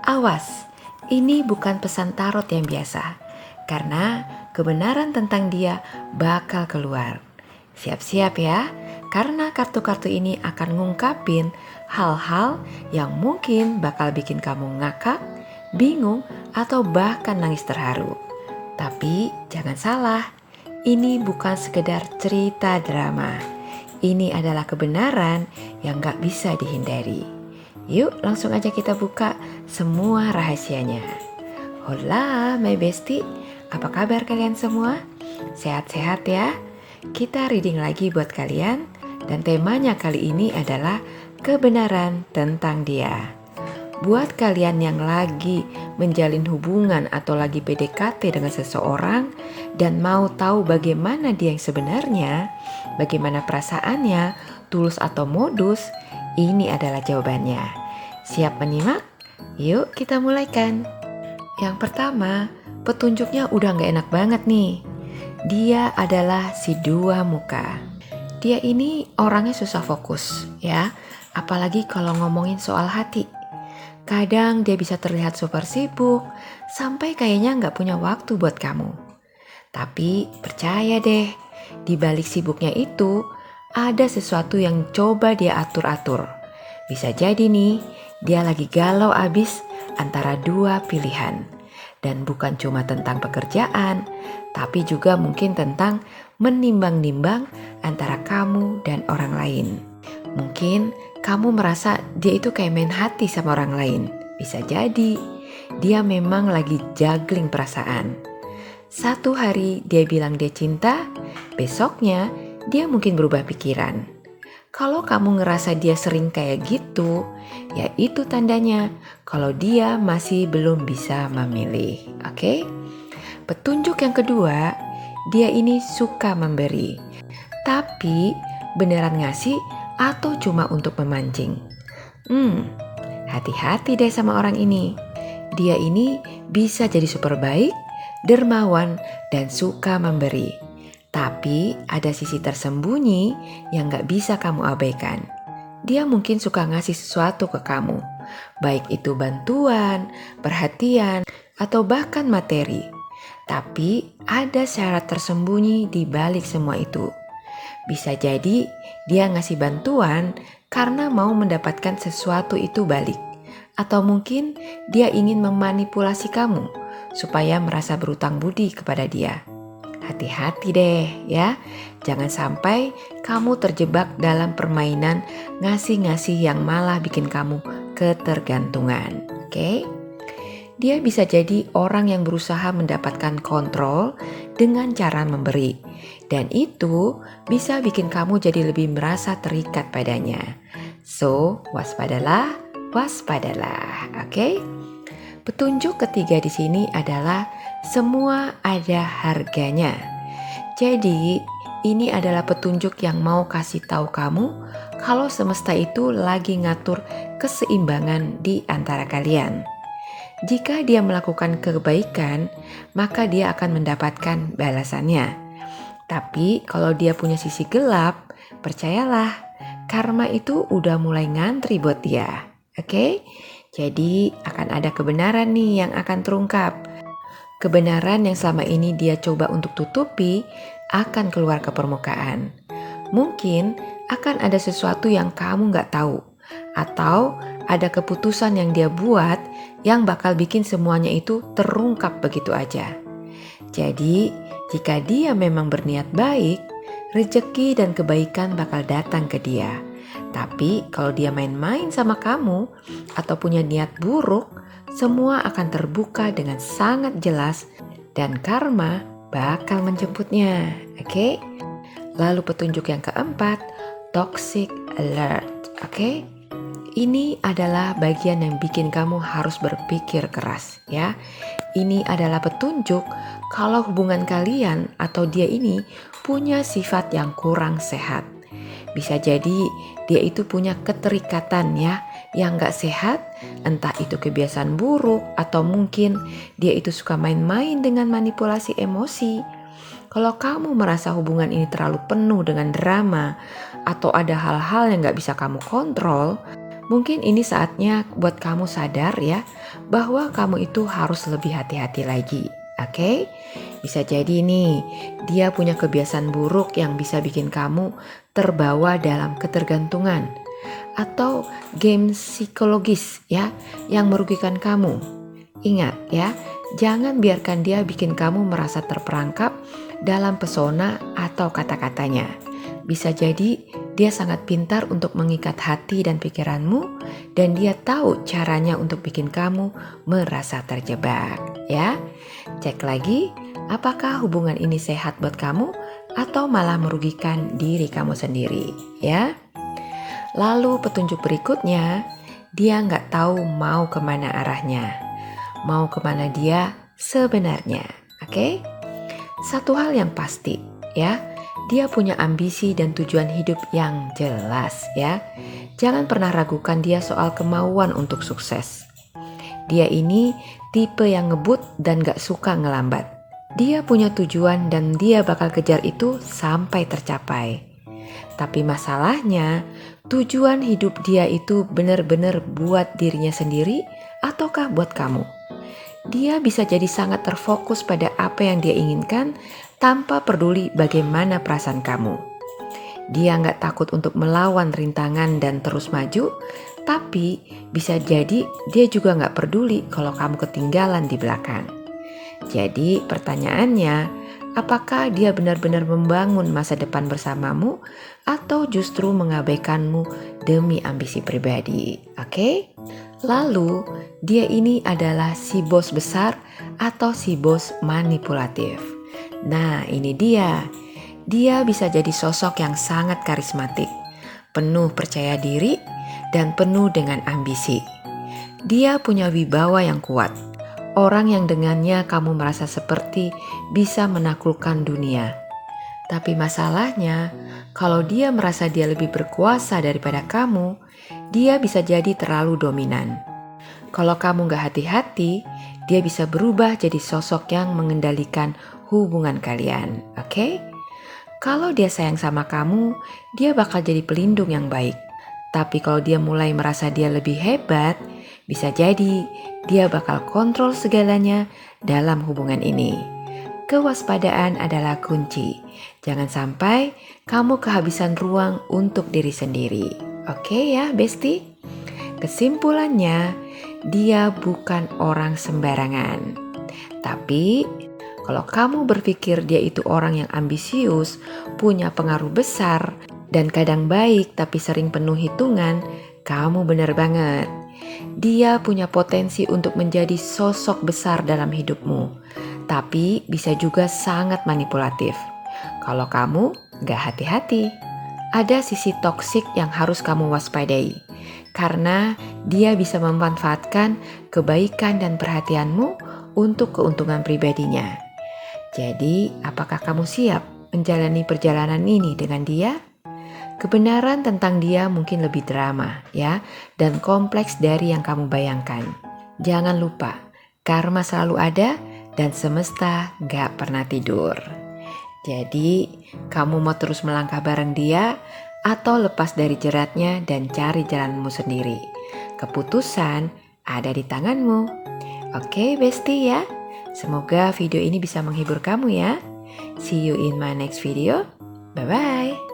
Awas, ini bukan pesan tarot yang biasa, karena kebenaran tentang dia bakal keluar. Siap-siap ya, karena kartu-kartu ini akan ngungkapin hal-hal yang mungkin bakal bikin kamu ngakak, bingung, atau bahkan nangis terharu. Tapi jangan salah, ini bukan sekedar cerita drama. Ini adalah kebenaran yang gak bisa dihindari. Yuk langsung aja kita buka semua rahasianya. Hola my bestie, apa kabar kalian semua? Sehat-sehat ya? Kita reading lagi buat kalian dan temanya kali ini adalah kebenaran tentang dia. Buat kalian yang lagi menjalin hubungan atau lagi PDKT dengan seseorang dan mau tahu bagaimana dia yang sebenarnya, bagaimana perasaannya, tulus atau modus, ini adalah jawabannya. Siap menyimak? Yuk kita mulaikan. Yang pertama, petunjuknya udah gak enak banget nih. Dia adalah si dua muka. Dia ini orangnya susah fokus ya, apalagi kalau ngomongin soal hati. Kadang dia bisa terlihat super sibuk, sampai kayaknya gak punya waktu buat kamu. Tapi percaya deh, di balik sibuknya itu, ada sesuatu yang coba dia atur-atur. Bisa jadi nih, dia lagi galau abis antara dua pilihan. Dan bukan cuma tentang pekerjaan, tapi juga mungkin tentang menimbang-nimbang antara kamu dan orang lain. Mungkin kamu merasa dia itu kayak main hati sama orang lain. Bisa jadi dia memang lagi juggling perasaan. Satu hari dia bilang dia cinta, besoknya dia mungkin berubah pikiran. Kalau kamu ngerasa dia sering kayak gitu, ya itu tandanya kalau dia masih belum bisa memilih. Oke? Petunjuk yang kedua, dia ini suka memberi. Tapi beneran ngasih atau cuma untuk memancing? Hati-hati deh sama orang ini. Dia ini bisa jadi super baik, dermawan, dan suka memberi. Tapi ada sisi tersembunyi yang gak bisa kamu abaikan. Dia mungkin suka ngasih sesuatu ke kamu, baik itu bantuan, perhatian, atau bahkan materi. Tapi ada syarat tersembunyi di balik semua itu. Bisa jadi dia ngasih bantuan karena mau mendapatkan sesuatu itu balik. Atau mungkin dia ingin memanipulasi kamu supaya merasa berutang budi kepada dia. Hati-hati deh ya, jangan sampai kamu terjebak dalam permainan ngasih-ngasih yang malah bikin kamu ketergantungan. Oke? Dia bisa jadi orang yang berusaha mendapatkan kontrol dengan cara memberi. Dan itu bisa bikin kamu jadi lebih merasa terikat padanya. So, waspadalah, waspadalah. Oke? Petunjuk ketiga di sini adalah semua ada harganya. Jadi, ini adalah petunjuk yang mau kasih tahu kamu kalau semesta itu lagi ngatur keseimbangan di antara kalian. Jika dia melakukan kebaikan, maka dia akan mendapatkan balasannya. Tapi kalau dia punya sisi gelap, percayalah, karma itu udah mulai ngantri buat dia. Oke? Jadi akan ada kebenaran nih yang akan terungkap. Kebenaran yang selama ini dia coba untuk tutupi akan keluar ke permukaan. Mungkin akan ada sesuatu yang kamu gak tahu. Atau ada keputusan yang dia buat yang bakal bikin semuanya itu terungkap begitu aja. Jadi jika dia memang berniat baik, rezeki dan kebaikan bakal datang ke dia. Tapi kalau dia main-main sama kamu atau punya niat buruk, semua akan terbuka dengan sangat jelas dan karma bakal menjemputnya. Oke? Lalu petunjuk yang keempat, toxic alert. Oke? Ini adalah bagian yang bikin kamu harus berpikir keras ya. Ini adalah petunjuk kalau hubungan kalian atau dia ini punya sifat yang kurang sehat. Bisa jadi dia itu punya keterikatan ya yang gak sehat, entah itu kebiasaan buruk atau mungkin dia itu suka main-main dengan manipulasi emosi. Kalau kamu merasa hubungan ini terlalu penuh dengan drama atau ada hal-hal yang gak bisa kamu kontrol, Mungkin ini saatnya buat kamu sadar ya, bahwa kamu itu harus lebih hati-hati lagi. Oke? Bisa jadi nih, dia punya kebiasaan buruk yang bisa bikin kamu terbawa dalam ketergantungan atau game psikologis ya, yang merugikan kamu. Ingat ya, jangan biarkan dia bikin kamu merasa terperangkap dalam pesona atau kata-katanya. Bisa jadi dia sangat pintar untuk mengikat hati dan pikiranmu, dan dia tahu caranya untuk bikin kamu merasa terjebak ya. Cek lagi, apakah hubungan ini sehat buat kamu atau malah merugikan diri kamu sendiri ya. Lalu petunjuk berikutnya, dia nggak tahu mau kemana arahnya, mau kemana dia sebenarnya. Oke? Satu hal yang pasti ya, dia punya ambisi dan tujuan hidup yang jelas ya. Jangan pernah ragukan dia soal kemauan untuk sukses. Dia ini tipe yang ngebut dan gak suka ngelambat. Dia punya tujuan dan dia bakal kejar itu sampai tercapai. Tapi masalahnya, tujuan hidup dia itu benar-benar buat dirinya sendiri ataukah buat kamu? Dia bisa jadi sangat terfokus pada apa yang dia inginkan tanpa peduli bagaimana perasaan kamu. Dia nggak takut untuk melawan rintangan dan terus maju, tapi bisa jadi dia juga nggak peduli kalau kamu ketinggalan di belakang. Jadi pertanyaannya, apakah dia benar-benar membangun masa depan bersamamu atau justru mengabaikanmu demi ambisi pribadi? Oke? Lalu, dia ini adalah si bos besar atau si bos manipulatif. Nah, ini dia. Dia bisa jadi sosok yang sangat karismatik, penuh percaya diri, dan penuh dengan ambisi. Dia punya wibawa yang kuat. Orang yang dengannya kamu merasa seperti bisa menaklukkan dunia. Tapi masalahnya, kalau dia merasa dia lebih berkuasa daripada kamu, dia bisa jadi terlalu dominan. Kalau kamu gak hati-hati, dia bisa berubah jadi sosok yang mengendalikan hubungan kalian. Oke? Kalau dia sayang sama kamu, dia bakal jadi pelindung yang baik. Tapi kalau dia mulai merasa dia lebih hebat, bisa jadi dia bakal kontrol segalanya dalam hubungan ini. Kewaspadaan adalah kunci. Jangan sampai kamu kehabisan ruang untuk diri sendiri. Oke ya, Besti? Kesimpulannya, dia bukan orang sembarangan. Tapi kalau kamu berpikir dia itu orang yang ambisius, punya pengaruh besar, dan kadang baik tapi sering penuh hitungan, kamu benar banget. Dia punya potensi untuk menjadi sosok besar dalam hidupmu, tapi bisa juga sangat manipulatif. Kalau kamu gak hati-hati, ada sisi toksik yang harus kamu waspadai, karena dia bisa memanfaatkan kebaikan dan perhatianmu untuk keuntungan pribadinya. Jadi, apakah kamu siap menjalani perjalanan ini dengan dia? Kebenaran tentang dia mungkin lebih drama ya, dan kompleks dari yang kamu bayangkan. Jangan lupa, karma selalu ada dan semesta gak pernah tidur. Jadi, kamu mau terus melangkah bareng dia atau lepas dari jeratnya dan cari jalanmu sendiri? Keputusan ada di tanganmu. Oke, Besti ya. Semoga video ini bisa menghibur kamu ya. See you in my next video. Bye-bye.